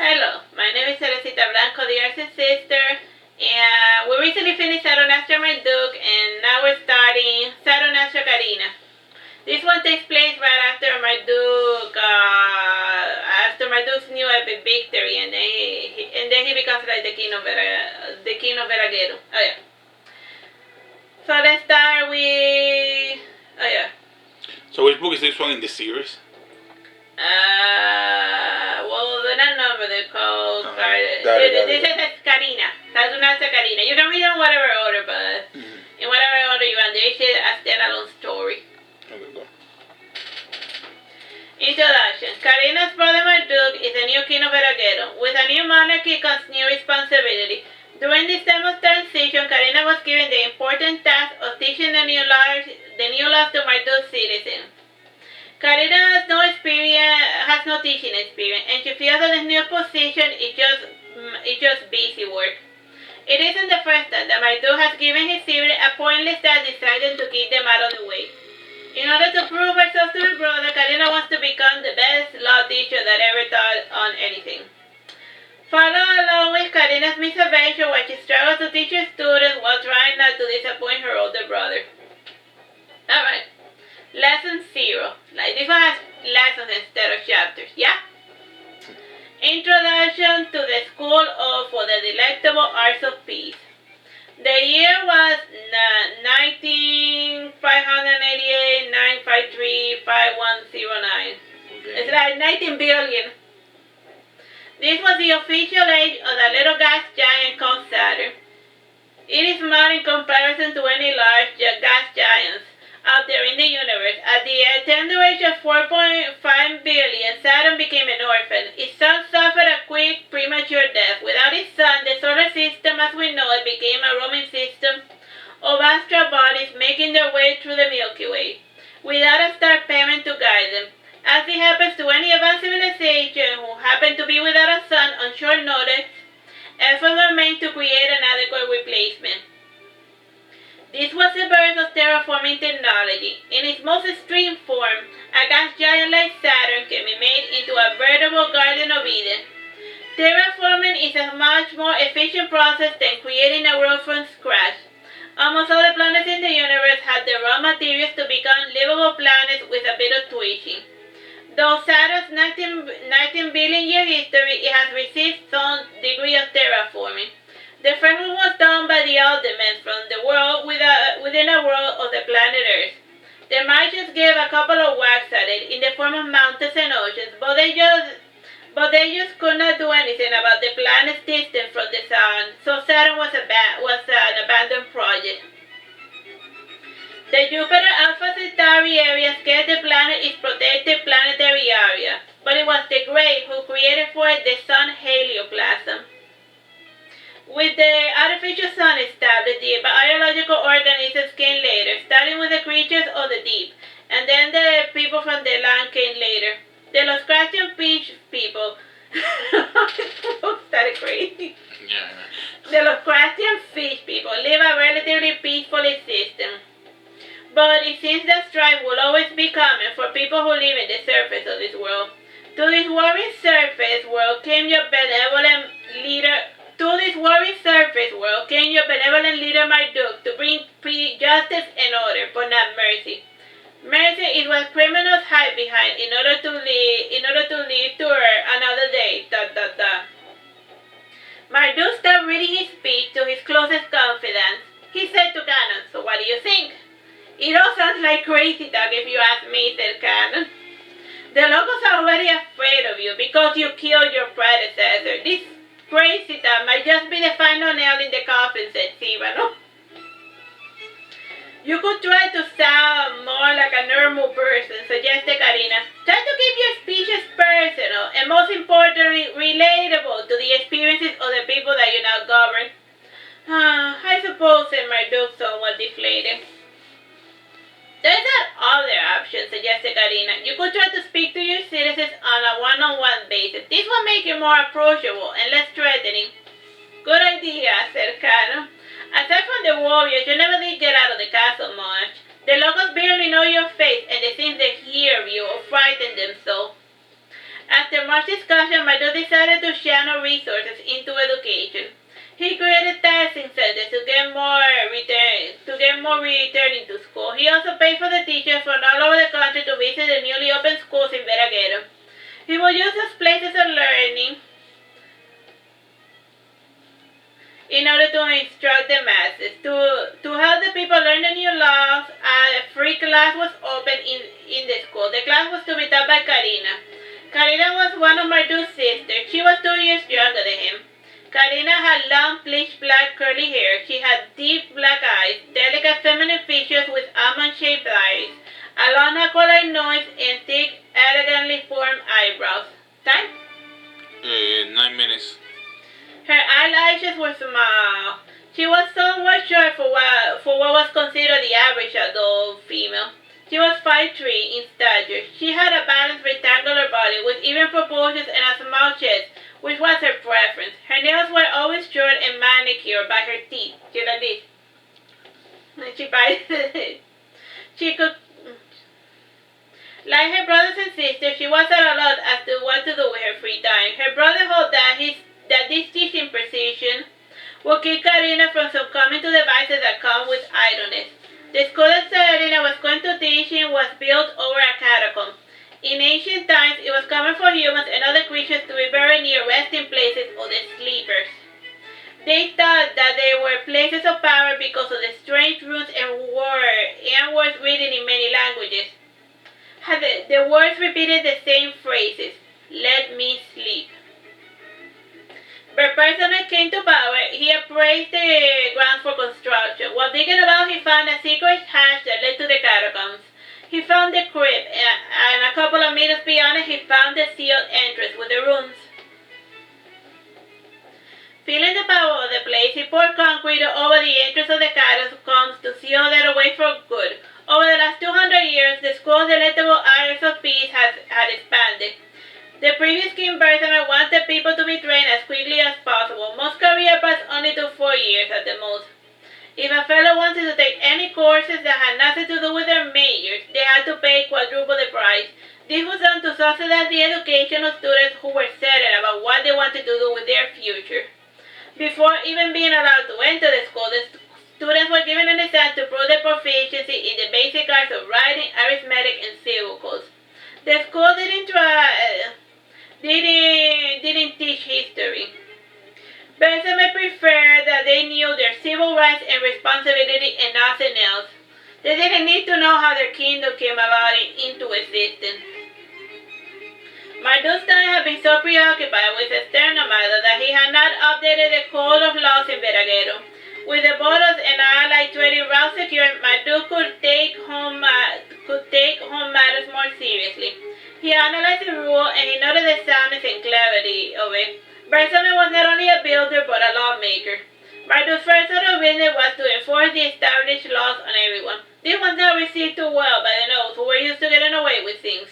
Hello, my name is Teresita Blanco, the Artsy sister, and we recently finished Saturnastra Marduke, and now we're starting Saturnastra Karina. This one takes place right after Marduke's new epic victory, and then he becomes like the King of Veragerung. Oh yeah. So let's start with. Oh yeah. So which book is this one in the series? Well, they're not numbered. They're called. This is Karina. Saturnastra Karina. You can read them in whatever order, but in whatever order you want. They say a standalone story. Okay, go. Introduction. Karina's brother Marduke is the new King of Veragerung. With a new monarchy comes new responsibility. During this time of transition, Karina was given the important task of teaching the new laws to Marduke's citizens. Karina has no teaching experience, and she feels that this new position is just busy work. It isn't the first time that Marduke has given his siblings a pointless task deciding to keep them out of the way. In order to prove herself to her brother, Karina wants to become the best law teacher that ever taught on anything. Follow along with Karina's misadventures while she struggles to teach her students while trying not to disappoint her older brother. Alright. Lesson 0. Like this one has lessons instead of chapters, yeah? Introduction to the School for the Delectable Arts of Peace. The year was 19,588, 953, 5109. It's like 19 billion. This was the official age of the little gas giant called Saturn. It is small in comparison to any large gas giants out there in the universe. At the tender age of 4.5 billion, Saturn became an orphan. Its son suffered a quick, premature death. Without its son, the solar system as we know it became a roaming system of astral bodies making their way through the Milky Way, without a star parent to guide them. As it happens to any advanced civilization who happened to be without a son on short notice, efforts were made to create an adequate replacement. This was the birth of terraforming technology. In its most extreme form, a gas giant like Saturn can be made into a veritable Garden of Eden. Terraforming is a much more efficient process than creating a world from scratch. Almost all the planets in the universe have the raw materials to become livable planets with a bit of tweaking. Though Saturn's 19 billion year history, it has received some degree of terraforming. The first one was done by the Ultimates from the world within a world of the planet Earth. The Martians gave a couple of whacks at it in the form of mountains and oceans, but they just could not do anything about the planet's distance from the sun, so Saturn was an abandoned project. The Jupiter Alpha Centauri area scared the planet its protected planetary area, but it was the Great who created for it the sun helioplasm. With the artificial sun established, the biological organisms came later, starting with the creatures of the deep, and then the people from the land came later. The Lostracian fish people started crazy. Yeah. The Lostracian fish people live a relatively peaceful existence. But it seems that strife will always be common for people who live in the surface of this world. To this worrying surface world came your benevolent leader Marduke to bring justice and order, but not mercy. Mercy is what criminals hide behind in order to live to earn another day. Marduke stopped reading his speech to his closest confidants. He said to Cannon, "So what do you think?" "It all sounds like crazy talk if you ask me," said Cannon. "The locals are already afraid of you because you killed your predecessor. This crazy talk might just be the final nail in the coffin," said Sivano. "You could try to sound more like a normal person," suggested Karina. "Try to keep your speeches personal and, most importantly, relatable to the experiences of the people that you now govern." "I suppose," said Marduke, somewhat deflated. "There's that other option," suggested Karina. "You could try to speak to your citizens on a one-on-one basis. This will make you more approachable and less threatening." "Good idea," said Cannon. "Aside from the warriors, you never did get out of the castle much. The locals barely know your face, and it seems they hear of you or frighten them so." After much discussion, Marduke decided to channel resources into education. He created testing centers to get more returning to school. He also paid for the teachers from all over the country to visit the newly opened schools in Veragerung. He would use those places of learning in order to instruct the masses. To help the people learn the new laws, a free class was opened in the school. The class was to be taught by Karina. Karina was one of Marduke's sisters. She was 2 years younger than him. Karina had long, bleached black curly hair. She had deep black eyes, delicate feminine features with almond-shaped eyes, a long aquiline nose, and thick, elegantly formed eyebrows. Time? 9 minutes. Her eyelashes were small. She was somewhat short for what was considered the average adult female. She was 5'3" in stature. She had a balanced rectangular body with even proportions and a small chest, which was her preference. Her nails were always short and manicured by her teeth. She like this. She bites it. She could... Like her brothers and sisters, she was at a loss as to what to do with her free time. Her brother hoped that this teaching precision would keep Karina from succumbing to the vices that come with idleness. The school that Karina was going to teach in was built over a catacomb. In ancient times, it was common for humans and other creatures to be buried near resting places or the sleepers. They thought that they were places of power because of the strange runes and words written in many languages. The words repeated the same phrases. Let me sleep. When Perseus came to power, he appraised the grounds for construction. While digging about, he found a secret hatch that led to the catacombs. He found the crypt, and a couple of meters beyond it, he found the sealed entrance with the runes. Feeling the power of the place, he poured concrete over the entrance of the catacombs to seal that away for good. Over the last 200 years, the school's delectable hours of peace had expanded. The previous King Perseus wanted people to be trained as quickly as possible. Most career paths only took 4 years at the most. If a fellow wanted to take any courses that had nothing to do with their majors, they had to pay quadruple the price. This was done to subsidize the education of students who were certain about what they wanted to do with their future. Before even being allowed to enter the school, the students were given an exam to prove their proficiency in the basic arts of writing, arithmetic, and civil codes. The school didn't teach history. Perseus preferred that they knew their civil rights and responsibility and nothing else. They didn't need to know how their kingdom came about into existence. Marduke's time had been so preoccupied with external matters that he had not updated the code of laws in Veragerung. With the borders and allied trading routes secured, Marduke could take home matters more seriously. He analyzed the rule and he noted the soundness and clarity of it. Perseus was not only a builder but a lawmaker. Marduke's first order of business was to enforce the established laws on everyone. This was not received too well by the nobles who were used to getting away with things.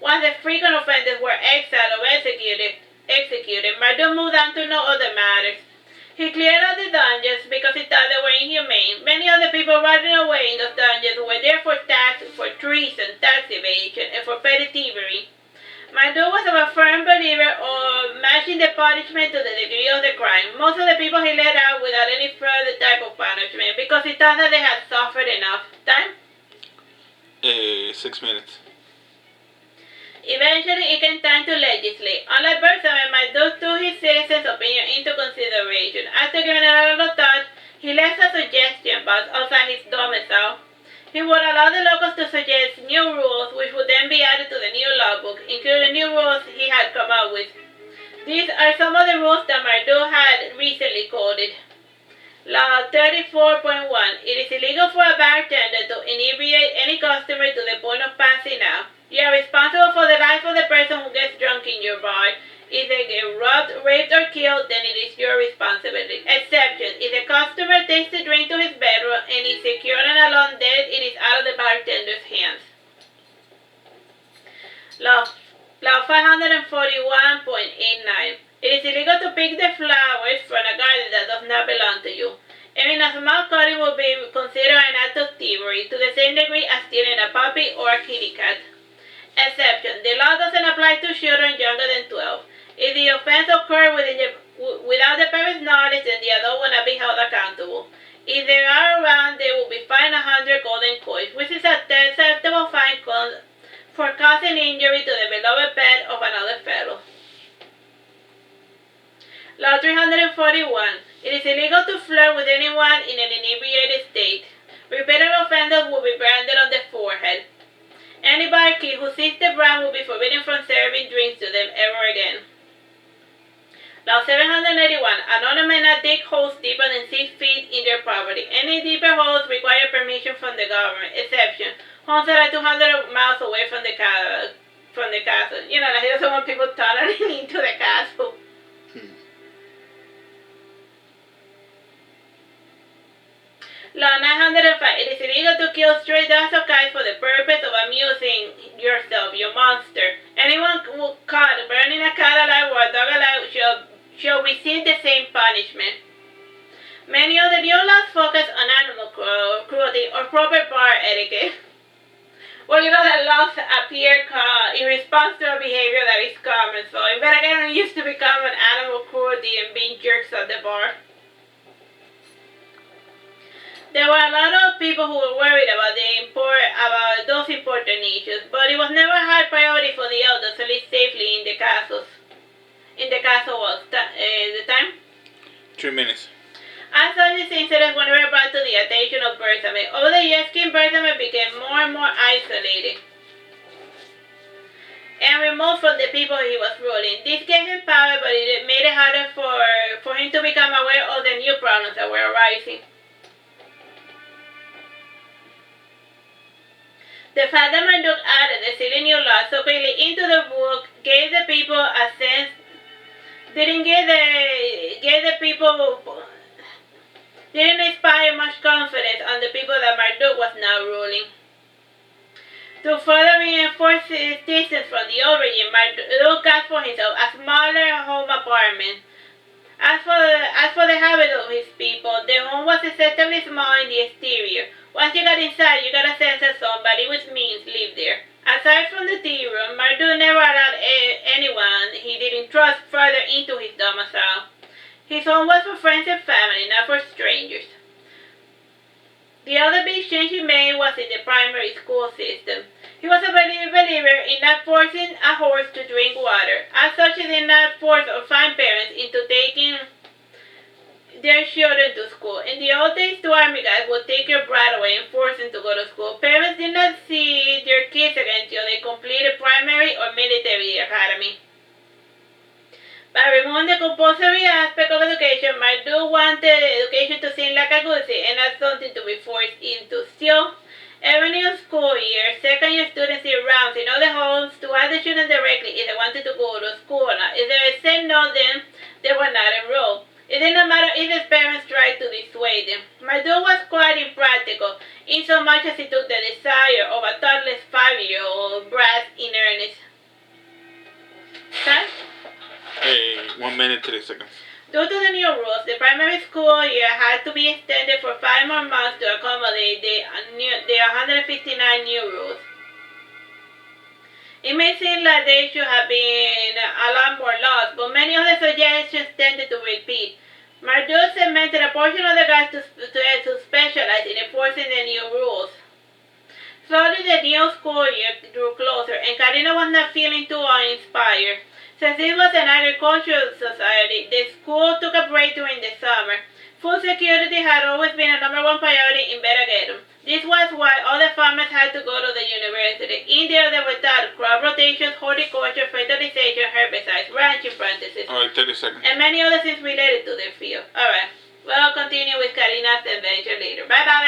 Once the frequent offenders were exiled or executed, Marduke moved on to no other matters. He cleared out the dungeons because he thought they were inhumane. Many of the people rotting away in those dungeons were there for treason, tax evasion, and for petty thievery. Marduke was a firm believer of matching the punishment to the degree of the crime. Most of the people he let out without any further type of punishment because he thought that they had suffered enough. Time? 6 minutes. Eventually, it came time to legislate. Unlike Perseus, Marduke took his citizens' opinion into consideration. After giving it a lot of thought, he left a suggestion box outside his domicile. He would allow the locals to suggest new rules which would then be added to the new logbook, including new rules he had come up with. These are some of the rules that Marduke had recently coded. Law 34.1. It is illegal for a bartender to inebriate any customer to the point of passing out. You are responsible for the life of the person who gets drunk in your bar. If they get robbed, raped, or killed, then it is your responsibility. Exception. If the customer takes the drink to his bedroom and is secured and alone dead, it is out of the bartender's hands. Law 541.89. It is illegal to pick the flowers from a garden that does not belong to you. Even a small cutting will be considered an act of thievery to the same degree as stealing a puppy or a kitty cat. Exception. The law doesn't apply applies to children younger than 12. If the offense occurred without the parent's knowledge, then the adult will not be held accountable. If they are around, they will be fined 100 golden coins, which is a acceptable fine for causing injury to the beloved pet of another fellow. Law 341. It is illegal to flirt with anyone in an inebriated state. Repeated offenders will be branded on the forehead. Any barkeep who sees the brand will be forbidden from serving drinks to them ever again. Law 781. An owner may not dig holes deeper than 6 feet in their property. Any deeper holes require permission from the government. Exception: homes that are 200 miles away from the castle. You know, like he doesn't want people tunneling into the castle. Law 905. It is illegal to kill stray dogs or cats for the purpose of amusing yourself, you monster. Anyone caught burning a cat alive or a dog alive shall receive the same punishment. Many of the new laws focus on animal cruelty or proper bar etiquette. Well, you know that laws appear in response to a behavior that is common. So in Veragerung, it used to be common animal cruelty and being jerks at the bar. There were a lot of people who were worried about those important issues, but it was never a high priority for the elders to live safely in the castles. In the castle was the time? 3 minutes. As such, these incidents were never brought to the attention of Berthame. Over the years, King Berthame became more and more isolated and removed from the people he was ruling. This gave him power, but it made it harder for him to become aware of the new problems that were arising. The fact that Marduke added the silly new laws so quickly into the book gave the people a sense, didn't inspire much confidence on the people that Marduke was now ruling. To further reinforce his distance from the old regime, Marduke got for himself a smaller home apartment. As for the habit of his people, the home was excessively small in the exterior. Once you got inside, you got a sense that somebody with means lived there. Aside from the tea room, Marduke never allowed anyone he didn't trust further into his domicile. His home was for friends and family, not for strangers. The other big change he made was in the primary school system. He was a believer in not forcing a horse to drink water. As such, he did not force or fine parents into taking their children to school. In the old days, two army guys would take your brat away and force him to go to school. Parents did not see their kids again until they completed primary or military academy. By removing the compulsory aspect of education, Marduke wanted education to seem like a goosey and not something to be forced into. Still, every new school year, second-year students did rounds in other homes to ask the students directly if they wanted to go to school or not. If they said no, then they were not enrolled. It did not matter if his parents tried to dissuade them. Marduke was quite impractical, in so much as he took the desire of a thoughtless 5-year-old brat in earnest. Okay? 1 minute, 3 seconds. Due to the new rules, the primary school year had to be extended for 5 more months to accommodate the 159 new rules. It may seem like there should have been a lot more laws, but many of the suggestions tended to repeat. Marduke segmented a portion of the guys to specialize in enforcing the new rules. Slowly, the new school year drew closer, and Karina was not feeling too uninspired. Since this was an agricultural society, the school took a break during the summer. Food security had always been a #1 priority in Veragerung. This was why all the farmers had to go to the university. In there they were taught crop rotations, horticulture, fertilization, herbicides, ranching practices, Alright, 30 seconds. and many other things related to their field. Alright, we'll continue with Karina's adventure later. Bye bye.